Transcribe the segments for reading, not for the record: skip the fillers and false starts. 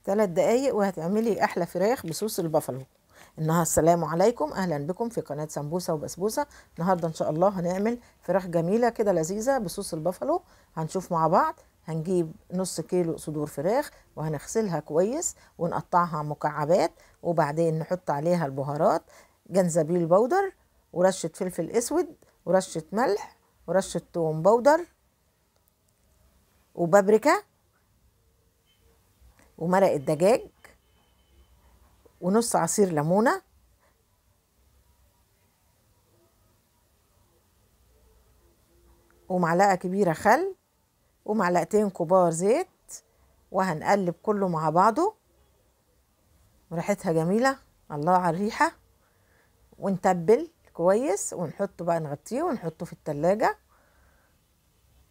3 دقايق وهتعملي احلى فراخ بصوص البافالو. السلام عليكم، اهلا بكم في قناه سمبوسه وبسبوسه. النهارده ان شاء الله هنعمل فراخ جميله كده لذيذه بصوص البافالو. هنشوف مع بعض. هنجيب نص كيلو صدور فراخ وهنغسلها كويس ونقطعها مكعبات، وبعدين نحط عليها البهارات: جنزبيل بودر، ورشه فلفل اسود، ورشه ملح، ورشه توم بودر، وبابريكا، ومرق الدجاج، ونص عصير ليمونه، ومعلقه كبيره خل، ومعلقتين كبار زيت. وهنقلب كله مع بعضه وريحتها جميله، الله على الريحه. ونتبل كويس ونحطه بقى، نغطيه ونحطه في التلاجة.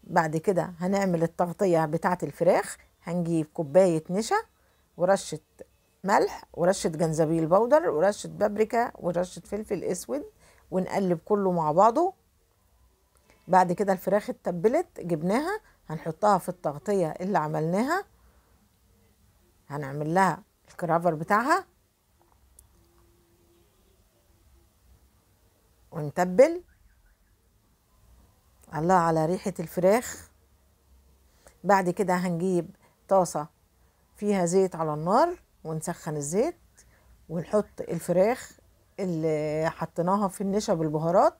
بعد كده هنعمل التغطية بتاعة الفراخ. هنجيب كوباية نشا، ورشة ملح، ورشة جنزبيل بودر، ورشة بابريكا، ورشة فلفل اسود، ونقلب كله مع بعضه. بعد كده الفراخ اتبلت جبناها، هنحطها في التغطية اللي عملناها. هنعمل لها الكرافر بتاعها ونتبل. الله على ريحة الفراخ. بعد كده هنجيب طاسة فيها زيت على النار ونسخن الزيت، ونحط الفراخ اللي حطيناها في النشا بالبهارات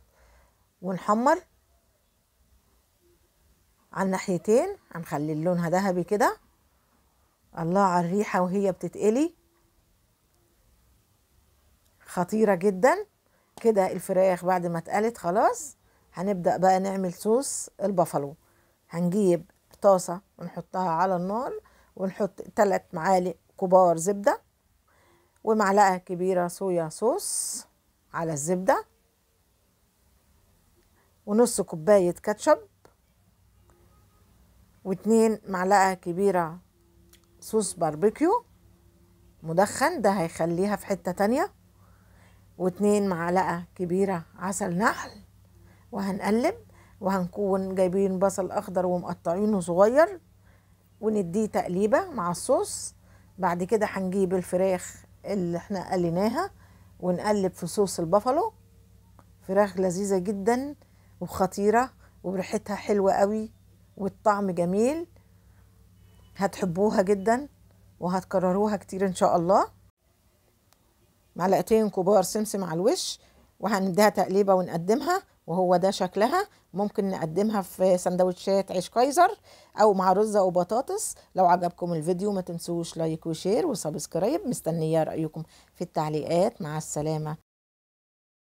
ونحمر على الناحيتين. هنخلي لونها ذهبي كده. الله على الريحة وهي بتتقلي، خطيرة جدا. كده الفراخ بعد ما اتقلت خلاص، هنبدأ بقى نعمل صوص البافالو. هنجيب طاسة ونحطها على النار، ونحط 3 معالق كبار زبدة، ومعلقة كبيرة صويا صوص على الزبدة، ونص كوباية كاتشب، و2 معلقة كبيرة صوص باربيكيو مدخن، ده هيخليها في حتة تانية، و2 معلقة كبيرة عسل نحل. وهنقلب، وهنكون جايبين بصل اخضر ومقطعينه صغير ونديه تقليبة مع الصوص. بعد كده هنجيب الفراخ اللي احنا قليناها ونقلب في صوص البافالو. فراخ لذيذة جدا وخطيرة وريحتها حلوة قوي والطعم جميل. هتحبوها جدا وهتكرروها كتير ان شاء الله. معلقتين كبار سمسم على الوش، وهنديها تقليبة ونقدمها. وهو ده شكلها. ممكن نقدمها في سندوتشات عيش كايزر او مع رز او بطاطس. لو عجبكم الفيديو ما تنسوش لايك وشير وسبسكرايب. مستنية رأيكم في التعليقات. مع السلامة.